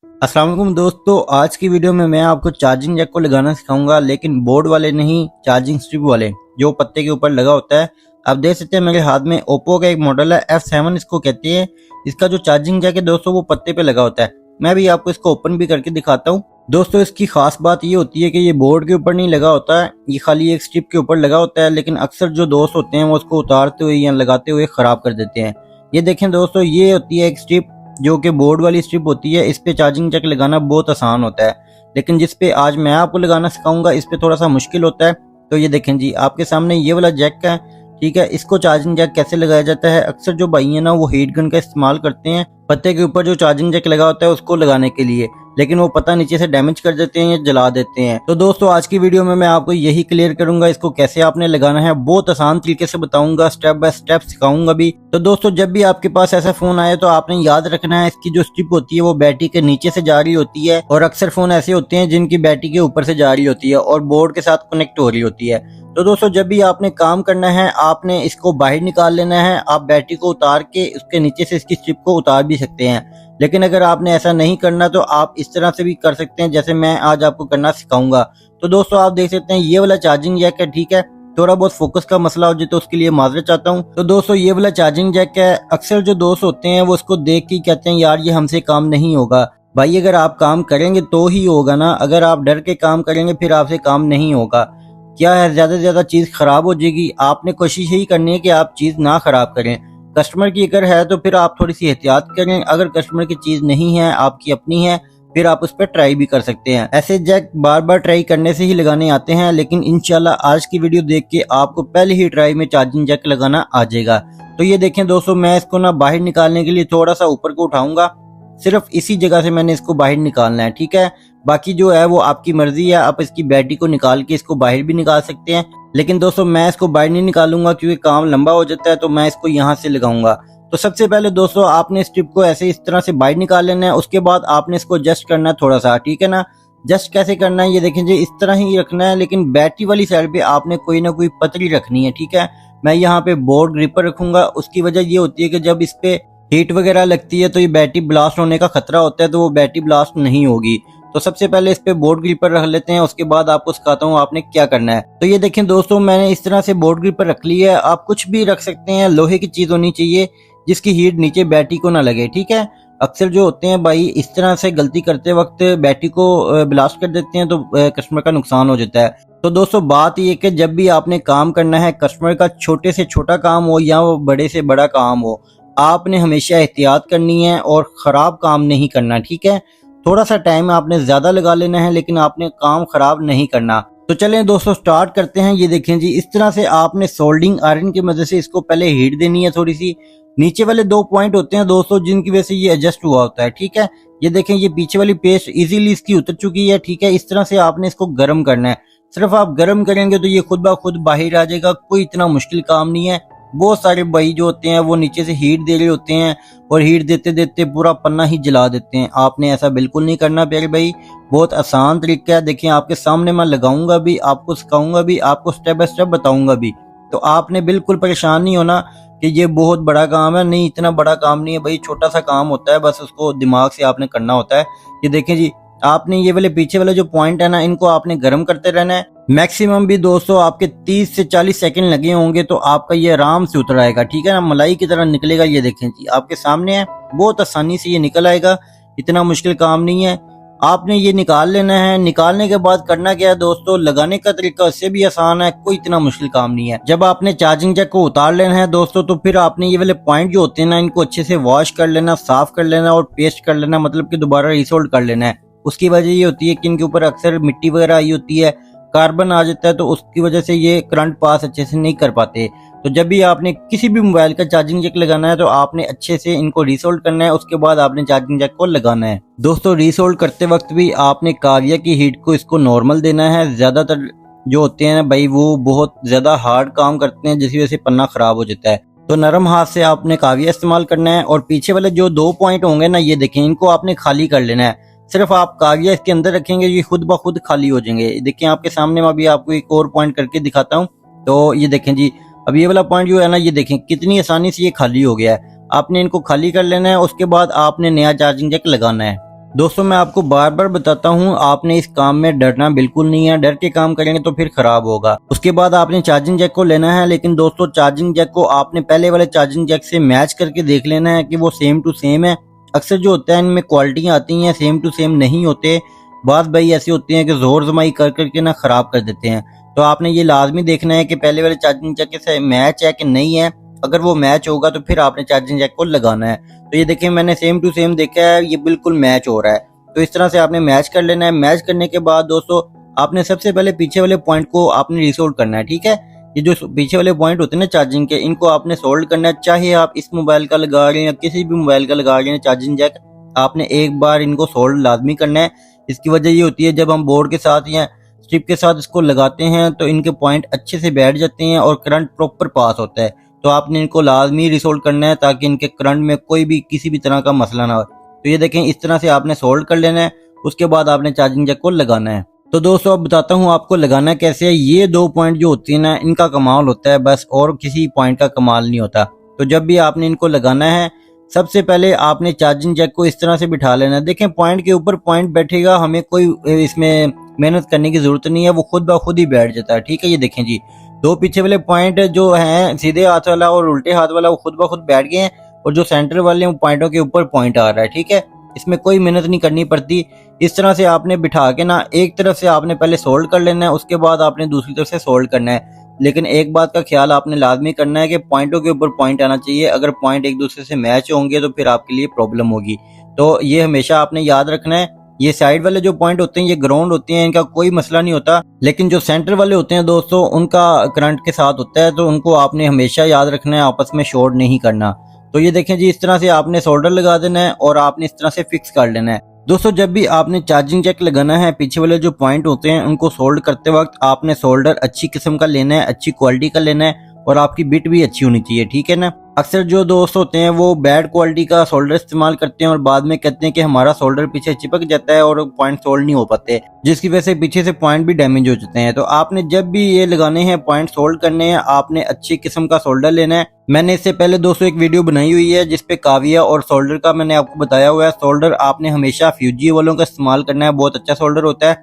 अस्सलाम वालेकुम दोस्तों, आज की वीडियो में मैं आपको चार्जिंग जैक को लगाना सिखाऊंगा, लेकिन बोर्ड वाले नहीं, चार्जिंग स्ट्रिप वाले जो पत्ते के ऊपर लगा होता है। आप देख सकते हैं मेरे हाथ में ओप्पो का एक मॉडल है, F7 इसको कहते हैं। इसका जो चार्जिंग जैक है दोस्तों वो पत्ते पे लगा होता है। मैं भी आपको इसको ओपन भी करके दिखाता हूँ। दोस्तों इसकी खास बात ये होती है कि ये बोर्ड के ऊपर नहीं लगा होता है, ये खाली एक स्ट्रिप के ऊपर लगा होता है। लेकिन अक्सर जो दोस्त होते हैं वो उसको उतारते हुए या लगाते हुए खराब कर देते हैं। ये देखें दोस्तों, ये होती है एक स्ट्रिप जो कि बोर्ड वाली स्ट्रिप होती है। इस पे चार्जिंग जैक लगाना बहुत आसान होता है, लेकिन जिस पे आज मैं आपको लगाना सिखाऊंगा इस पे थोड़ा सा मुश्किल होता है। तो ये देखें जी, आपके सामने ये वाला जैक है, ठीक है। इसको चार्जिंग जैक कैसे लगाया जाता है, अक्सर जो भाई है ना वो हीट गन का इस्तेमाल करते हैं पत्ते के ऊपर जो चार्जिंग जैक लगा होता है उसको लगाने के लिए, लेकिन वो पता नीचे से डैमेज कर देते हैं या जला देते हैं। तो दोस्तों आज की वीडियो में मैं आपको यही क्लियर करूंगा, इसको कैसे आपने लगाना है बहुत आसान तरीके से बताऊंगा, स्टेप बाय स्टेप सिखाऊंगा भी। तो दोस्तों जब भी आपके पास ऐसा फोन आए तो आपने याद रखना है इसकी जो स्ट्रिप होती है वो बैटरी के नीचे से जा रही होती है, और अक्सर फोन ऐसे होते हैं जिनकी बैटरी के ऊपर से जा रही होती है और बोर्ड के साथ कनेक्ट हो रही होती है। तो दोस्तों जब भी आपने काम करना है आपने इसको बाहर निकाल लेना है। आप बैटरी को उतार के उसके नीचे से इसकी स्ट्रिप को उतार भी सकते हैं, लेकिन अगर आपने ऐसा नहीं करना तो आप इस तरह से भी कर सकते हैं जैसे मैं आज आपको करना सिखाऊंगा। तो दोस्तों आप देख सकते हैं ये वाला चार्जिंग जैक है, ठीक है। थोड़ा बहुत फोकस का मसला हो जाए तो उसके लिए माजरत चाहता हूँ। तो दोस्तों ये वाला चार्जिंग जैक है, अक्सर जो दोस्त होते हैं वो उसको देख के कहते हैं यार ये हमसे काम नहीं होगा। भाई अगर आप काम करेंगे तो ही होगा ना, अगर आप डर के काम करेंगे फिर आपसे काम नहीं होगा। क्या है, ज्यादा से ज्यादा चीज खराब हो जाएगी। आपने कोशिश यही करनी है कि आप चीज ना खराब करें। कस्टमर की अगर है तो फिर आप थोड़ी सी एहतियात करें, अगर कस्टमर की चीज नहीं है आपकी अपनी है फिर आप उस पर ट्राई भी कर सकते हैं। ऐसे जैक बार बार ट्राई करने से ही लगाने आते हैं, लेकिन इंशाल्लाह आज की वीडियो देख के आपको पहले ही ट्राई में चार्जिंग जैक लगाना आ जाएगा। तो ये देखें दोस्तों, मैं इसको ना बाहर निकालने के लिए थोड़ा सा ऊपर को उठाऊंगा, सिर्फ इसी जगह से मैंने इसको बाहर निकालना है, ठीक है। बाकी जो है वो आपकी मर्जी है, आप इसकी बैटरी को निकाल के इसको बाहर भी निकाल सकते हैं, लेकिन दोस्तों मैं इसको बाहर नहीं निकालूंगा क्योंकि काम लंबा हो जाता है। तो मैं इसको यहाँ से लगाऊंगा। तो सबसे पहले दोस्तों आपने स्ट्रिप को ऐसे इस तरह से बाहर निकाल लेना है, उसके बाद आपने इसको एडजस्ट करना है थोड़ा सा, ठीक है ना। जस्ट कैसे करना है ये देखें जी, इस तरह ही रखना है, लेकिन बैटरी वाली साइड पे आपने कोई ना कोई पतली रखनी है, ठीक है। मैं यहाँ पे बोर्ड ग्रिपर रखूंगा, उसकी वजह ये होती है कि जब इस पे हीट वगैरह लगती है तो ये बैटरी ब्लास्ट होने का खतरा होता है, तो वो बैटरी ब्लास्ट नहीं होगी। तो सबसे पहले इस पे बोर्ड ग्रिपर रख लेते हैं, उसके बाद आपको सिखाता हूँ आपने क्या करना है। तो ये देखें दोस्तों, मैंने इस तरह से बोर्ड ग्रिपर रख ली है। आप कुछ भी रख सकते हैं, लोहे की चीज होनी चाहिए जिसकी हीट नीचे बैटरी को ना लगे, ठीक है। अक्सर जो होते हैं भाई इस तरह से गलती करते वक्त बैटरी को ब्लास्ट कर देते हैं, तो कस्टमर का नुकसान हो जाता है। तो दोस्तों बात ये कि जब भी आपने काम करना है, कस्टमर का छोटे से छोटा काम हो या वो बड़े से बड़ा काम हो, आपने हमेशा एहतियात करनी है और खराब काम नहीं करना, ठीक है। थोड़ा सा टाइम आपने ज्यादा लगा लेना है, लेकिन आपने काम खराब नहीं करना। तो चलें दोस्तों स्टार्ट करते हैं। ये देखें जी, इस तरह से आपने सोल्डिंग आयरन की मदद से इसको पहले हीट देनी है थोड़ी सी। नीचे वाले दो पॉइंट होते हैं दोस्तों जिनकी वजह से ये एडजस्ट हुआ होता है, ठीक है। ये देखें ये पीछे वाली पेस्ट इजीली इसकी उतर चुकी है, ठीक है। इस तरह से आपने इसको गर्म करना है। सिर्फ आप गर्म करेंगे तो ये खुद ब खुद बाहर आ जाएगा, कोई इतना मुश्किल काम नहीं है। बहुत सारे भाई जो होते हैं वो नीचे से हीट दे रहे होते हैं और हीट देते देते पूरा पन्ना ही जला देते हैं। आपने ऐसा बिल्कुल नहीं करना प्यारे भाई, बहुत आसान तरीका है। देखिए आपके सामने मैं लगाऊंगा भी, आपको सिखाऊंगा भी, आपको स्टेप बाय स्टेप बताऊंगा भी। तो आपने बिल्कुल परेशान नहीं होना कि ये बहुत बड़ा काम है, नहीं इतना बड़ा काम नहीं है भाई, छोटा सा काम होता है, बस उसको दिमाग से आपने करना होता है। ये देखें जी, आपने ये वाले पीछे वाले जो पॉइंट है ना इनको आपने गर्म करते रहना है। मैक्सिमम भी दोस्तों आपके 30 से 40 सेकंड लगे होंगे तो आपका ये आराम से उतर आएगा, ठीक है ना, मलाई की तरह निकलेगा। ये देखें जी आपके सामने है, बहुत आसानी से ये निकल आएगा, इतना मुश्किल काम नहीं है। आपने ये निकाल लेना है। निकालने के बाद करना क्या है दोस्तों, लगाने का तरीका उससे भी आसान है, कोई इतना मुश्किल काम नहीं है। जब आपने चार्जिंग जैक को उतार लेना है दोस्तों, तो फिर आपने ये वाले पॉइंट जो होते हैं ना इनको अच्छे से वॉश कर लेना, साफ कर लेना और पेस्ट कर लेना, मतलब कि दोबारा रिसोल्ड कर लेना है। उसकी वजह ये होती है कि इनके ऊपर अक्सर मिट्टी वगैरह आई होती है, कार्बन आ जाता है, तो उसकी वजह से ये करंट पास अच्छे से नहीं कर पाते। तो जब भी आपने किसी भी मोबाइल का चार्जिंग जैक लगाना है तो आपने अच्छे से इनको रीसोल्ड करना है, उसके बाद आपने चार्जिंग जैक को लगाना है। दोस्तों रीसोल्ड करते वक्त भी आपने काविया की हीट को इसको नॉर्मल देना है। ज्यादातर जो होते हैं ना भाई वो बहुत ज्यादा हार्ड काम करते हैं जिसकी वजह से पन्ना खराब हो जाता है, तो नरम हाथ से आपने काविया इस्तेमाल करना है। और पीछे वाले जो दो पॉइंट होंगे ना ये देखें, इनको आपने खाली कर लेना है। सिर्फ आप काविया इसके अंदर रखेंगे, ये खुद ब खुद खाली हो जाएंगे। देखिए आपके सामने मैं अभी आपको एक और पॉइंट करके दिखाता हूँ। तो ये देखें जी, अब ये वाला पॉइंट जो है ना ये देखें कितनी आसानी से ये खाली हो गया है। आपने इनको खाली कर लेना है, उसके बाद आपने नया चार्जिंग जैक लगाना है। दोस्तों मैं आपको बार बार बताता हूँ, आपने इस काम में डरना बिल्कुल नहीं है। डर के काम करेंगे तो फिर खराब होगा। उसके बाद आपने चार्जिंग जैक को लेना है, लेकिन दोस्तों चार्जिंग जैक को आपने पहले वाले चार्जिंग जैक से मैच करके देख लेना है कि वो सेम टू सेम है। अक्सर जो होता है इनमें क्वालिटियाँ आती हैं सेम टू सेम नहीं होते। बात भाई ऐसी होती है कि जोर जमाई कर करके ना खराब कर देते हैं। तो आपने ये लाजमी देखना है कि पहले वाले चार्जिंग जैक से मैच है कि नहीं है। अगर वो मैच होगा तो फिर आपने चार्जिंग जैक को लगाना है। तो ये देखिए मैंने सेम टू सेम देखा है, ये बिल्कुल मैच हो रहा है। तो इस तरह से आपने मैच कर लेना है। मैच करने के बाद दोस्तों आपने सबसे पहले पीछे वाले पॉइंट को आपने रिसोल्व करना है, ठीक है। ये जो पीछे वाले पॉइंट होते हैं ना चार्जिंग के, इनको आपने सोल्ड करना है। चाहे आप इस मोबाइल का लगा रहे हैं या किसी भी मोबाइल का लगा रहे हैं चार्जिंग जैक, आपने एक बार इनको सोल्ड लाजमी करना है। इसकी वजह ये होती है जब हम बोर्ड के साथ या स्ट्रिप के साथ इसको लगाते हैं तो इनके पॉइंट अच्छे से बैठ जाते हैं और करंट प्रॉपर पास होता है। तो आपने इनको लाजमी रिसोल्व करना है ताकि इनके करंट में कोई भी किसी भी तरह का मसला ना हो। तो ये देखें इस तरह से आपने सोल्ड कर लेना है। उसके बाद आपने चार्जिंग जैक को लगाना है। तो दोस्तों अब बताता हूँ आपको लगाना कैसे है। ये 2 पॉइंट जो होती है ना, इनका कमाल होता है बस, और किसी पॉइंट का कमाल नहीं होता। तो जब भी आपने इनको लगाना है, सबसे पहले आपने चार्जिंग जैक को इस तरह से बिठा लेना है। देखें पॉइंट के ऊपर पॉइंट बैठेगा, हमें कोई इसमें मेहनत करने की जरूरत नहीं है, वो खुद ब खुद ही बैठ जाता है, ठीक है। ये देखें जी 2 पीछे वाले पॉइंट जो हैं सीधे हाथ वाला और उल्टे हाथ वाला, वो खुद ब खुद बैठ गए हैं। और जो सेंटर वाले पॉइंटों के ऊपर पॉइंट आ रहा है, ठीक है। इसमें कोई मेहनत नहीं करनी पड़ती। इस तरह से आपने बिठा के ना एक तरफ से आपने पहले सोल्ड कर लेना है, उसके बाद आपने दूसरी तरफ से सोल्ड करना है। लेकिन एक बात का ख्याल आपने लाजमी करना है कि पॉइंटों के ऊपर पॉइंट आना चाहिए। अगर पॉइंट एक दूसरे से मैच होंगे तो फिर आपके लिए प्रॉब्लम होगी। तो ये हमेशा आपने याद रखना है। ये साइड वाले जो पॉइंट होते हैं ये ग्राउंड होते हैं, इनका कोई मसला नहीं होता। लेकिन जो सेंटर वाले होते हैं दोस्तों, उनका करंट के साथ होता है, तो उनको आपने हमेशा याद रखना है, आपस में शॉर्ट नहीं करना। तो ये देखें जी इस तरह से आपने सोल्डर लगा देना है और आपने इस तरह से फिक्स कर लेना है। दोस्तों जब भी आपने चार्जिंग जैक लगाना है, पीछे वाले जो पॉइंट होते हैं उनको सोल्ड करते वक्त आपने सोल्डर अच्छी किस्म का लेना है, अच्छी क्वालिटी का लेना है, और आपकी बिट भी अच्छी होनी चाहिए, ठीक है ना। अक्सर जो दोस्त होते हैं वो बैड क्वालिटी का सोल्डर इस्तेमाल करते हैं और बाद में कहते हैं कि हमारा सोल्डर पीछे चिपक जाता है और पॉइंट सोल्ड नहीं हो पाते, जिसकी वजह से पीछे से पॉइंट भी डैमेज हो जाते हैं। तो आपने जब भी ये लगाने हैं, पॉइंट सोल्ड करने हैं, आपने अच्छी किस्म का सोल्डर लेना है। मैंने इससे पहले दोस्तों एक वीडियो बनाई हुई है जिसपे काविया और सोल्डर का मैंने आपको बताया हुआ है। सोल्डर आपने हमेशा फ्यूजी वालों का इस्तेमाल करना है, बहुत अच्छा सोल्डर होता है।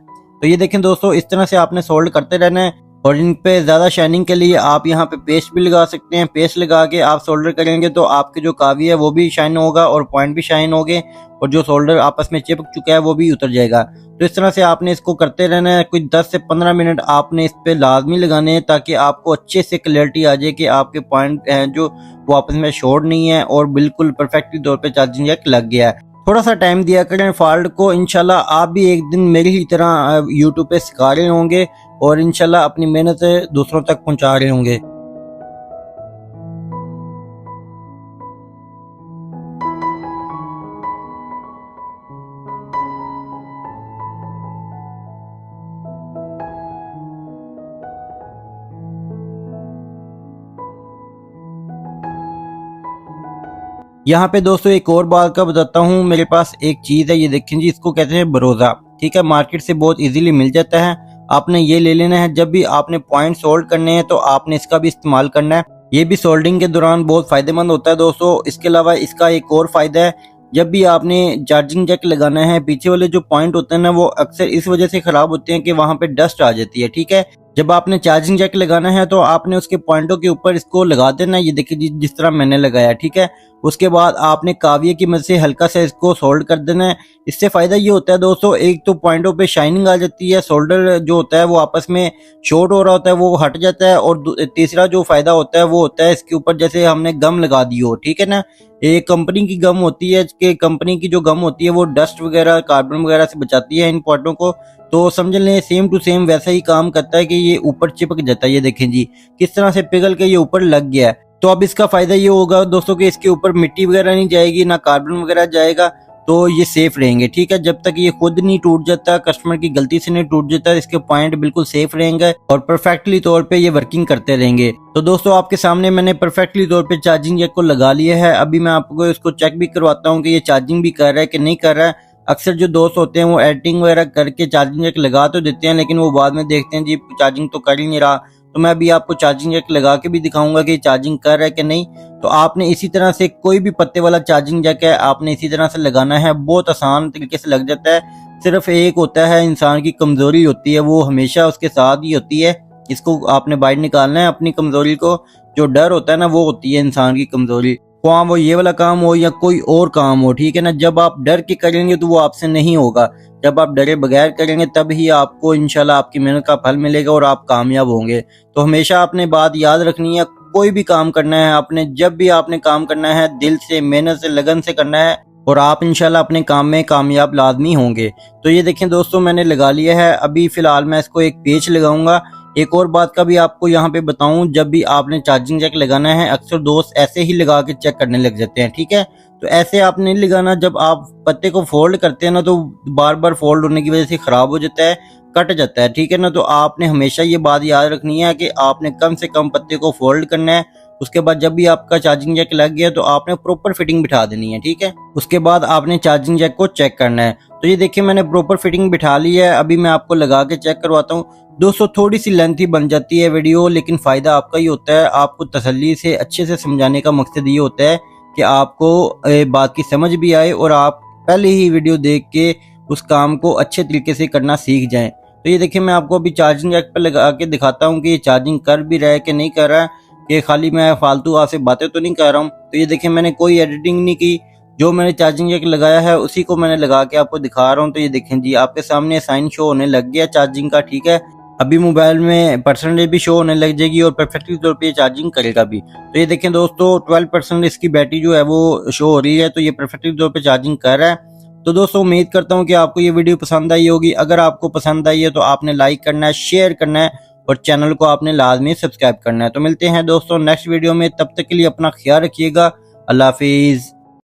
तो ये देखें दोस्तों इस तरह से आपने सोल्ड करते रहना है। और इन पे ज्यादा शाइनिंग के लिए आप यहाँ पे पेस्ट भी लगा सकते हैं। पेस्ट लगा के आप सोल्डर करेंगे तो आपके जो कावी है वो भी शाइन होगा और पॉइंट भी शाइन होंगे, और जो सोल्डर आपस में चिपक चुका है वो भी उतर जाएगा। तो इस तरह से आपने इसको करते रहना है। कुछ 10 से 15 मिनट आपने इस पे लाजमी लगाने हैं ताकि आपको अच्छे से क्लियरिटी आ जाए कि आपके पॉइंट हैं जो वो आपस में शॉर्ट नहीं है और बिल्कुल परफेक्टली तौर पे चार्जिंग जैक लग गया है। थोड़ा सा टाइम दिया करें फॉल्ट को, इंशाल्लाह आप भी एक दिन मेरी ही तरह यूट्यूब पे सिखा रहे होंगे और इंशाल्लाह अपनी मेहनत दूसरों तक पहुंचा रहे होंगे। यहाँ पे दोस्तों एक और बात का बताता हूँ। मेरे पास एक चीज है, ये देखें जी, इसको कहते हैं बरोजा, ठीक है। मार्केट से बहुत इजीली मिल जाता है, आपने ये ले लेना है। जब भी आपने पॉइंट सोल्ड करने हैं तो आपने इसका भी इस्तेमाल करना है। ये भी सोल्डिंग के दौरान बहुत फायदेमंद होता है दोस्तों। इसके अलावा इसका एक और फायदा है, जब भी आपने चार्जिंग जैक लगाना है, पीछे वाले जो पॉइंट होते हैं ना वो अक्सर इस वजह से खराब होते हैं कि वहां पे डस्ट आ जाती है, ठीक है। जब आपने चार्जिंग जैक लगाना है तो आपने उसके पॉइंटों के ऊपर इसको लगा देना है। ये देखिए जिस तरह मैंने लगाया, ठीक है। उसके बाद आपने काविये की मदद से हल्का सा इसको सोल्ड कर देना है। इससे फायदा ये होता है दोस्तों, एक तो पॉइंटों पे शाइनिंग आ जाती है, सोल्डर जो होता है वो आपस में शॉर्ट हो रहा होता है वो हट जाता है। और तीसरा जो फायदा होता है वो होता है इसके ऊपर जैसे हमने गम लगा दी हो, ठीक है ना। एक कंपनी की गम होती है कि कंपनी की जो गम होती है वो डस्ट वगैरह कार्बन वगैरह से बचाती है इन पॉइंटों को। तो समझ लें सेम टू सेम वैसा ही काम करता है कि ये ऊपर चिपक जाता है। ये देखें जी किस तरह से पिघल के ये ऊपर लग गया है। तो अब इसका फायदा ये होगा दोस्तों कि इसके ऊपर मिट्टी वगैरह नहीं जाएगी, ना कार्बन वगैरह जाएगा, तो ये सेफ रहेंगे, ठीक है। जब तक ये खुद नहीं टूट जाता, कस्टमर की गलती से नहीं टूट जाता, इसके पॉइंट बिल्कुल सेफ रहेंगे और परफेक्टली तौर पे ये वर्किंग करते रहेंगे। तो दोस्तों आपके सामने मैंने परफेक्टली तौर पे चार्जिंग जैक को लगा लिया है। अभी मैं आपको इसको चेक भी करवाता हूँ कि ये चार्जिंग भी कर रहा है कि नहीं कर रहा है। अक्सर जो दोस्त होते हैं वो एडिटिंग वगैरह करके चार्जिंग जैक लगा तो देते हैं, लेकिन वो बाद में देखते हैं जी चार्जिंग तो कर ही नहीं रहा, तो मैं अभी आपको चार्जिंग जैक लगा के भी दिखाऊंगा कि चार्जिंग कर रहा है कि नहीं। तो आपने इसी तरह से कोई भी पत्ते वाला चार्जिंग जैक है आपने इसी तरह से लगाना है, बहुत आसान तरीके से लग जाता है। सिर्फ एक होता है इंसान की कमजोरी होती है, वो हमेशा उसके साथ ही होती है, इसको आपने बाहर निकालना है अपनी कमजोरी को। जो डर होता है ना वो होती है इंसान की कमजोरी, वहाँ वो ये वाला काम हो या कोई और काम हो, ठीक है ना। जब आप डर के करेंगे तो वो आपसे नहीं होगा, जब आप डरे बगैर करेंगे तब ही आपको इंशाल्लाह आपकी मेहनत का फल मिलेगा और आप कामयाब होंगे। तो हमेशा आपने बात याद रखनी है, कोई भी काम करना है आपने, जब भी आपने काम करना है दिल से, मेहनत से, लगन से करना है और आप इंशाल्लाह अपने काम में कामयाब लाजमी होंगे। तो ये देखें दोस्तों मैंने लगा लिया है। अभी फिलहाल मैं इसको एक पेच लगाऊंगा। एक और बात का भी आपको यहाँ पे बताऊं, जब भी आपने चार्जिंग जैक लगाना है अक्सर दोस्त ऐसे ही लगा के चेक करने लग जाते हैं, ठीक है। तो ऐसे आपने नहीं लगाना, जब आप पत्ते को फोल्ड करते हैं ना तो बार बार फोल्ड होने की वजह से खराब हो जाता है, कट जाता है, ठीक है ना। तो आपने हमेशा ये बात याद रखनी है कि आपने कम से कम पत्ते को फोल्ड करना है। उसके बाद जब भी आपका चार्जिंग जैक लग गया तो आपने प्रॉपर फिटिंग बिठा देनी है, ठीक है। उसके बाद आपने चार्जिंग जैक को चेक करना है। तो ये देखिए मैंने प्रॉपर फिटिंग बिठा ली है। अभी मैं आपको लगा के चेक करवाता हूँ। दोस्तों थोड़ी सी लेंथी बन जाती है वीडियो, लेकिन फायदा आपका ही होता है। आपको तसल्ली से अच्छे से समझाने का मकसद ये होता है कि आपको बात की समझ भी आए और आप पहले ही वीडियो देख के उस काम को अच्छे तरीके से करना सीख जाएं। तो ये देखिए मैं आपको अभी चार्जिंग जैक पर लगा के दिखाता हूँ कि ये चार्जिंग कर भी रहा है कि नहीं कर रहा है, कि खाली मैं फालतू आपसे बातें तो नहीं कर रहा हूँ। तो ये देखिए मैंने कोई एडिटिंग नहीं की, जो मैंने चार्जिंग जैक लगाया है उसी को मैंने लगा के आपको दिखा रहा हूँ। तो ये देखें जी आपके सामने साइन शो होने लग गया चार्जिंग का, ठीक है। अभी मोबाइल में परसेंटेज भी शो होने लग जाएगी और परफेक्टली तौर पे चार्जिंग करेगा भी। तो ये देखें दोस्तों 12% इसकी बैटरी जो है वो शो हो रही है, तो ये परफेक्टली तौर पे चार्जिंग कर रहा है। तो दोस्तों उम्मीद करता हूँ कि आपको ये वीडियो पसंद आई होगी। अगर आपको पसंद आई है तो आपने लाइक करना है, शेयर करना है और चैनल को आपने लाजमी सब्सक्राइब करना है। तो मिलते हैं दोस्तों नेक्स्ट वीडियो में, तब तक के लिए अपना ख्याल रखिएगा। अल्लाह हाफिज।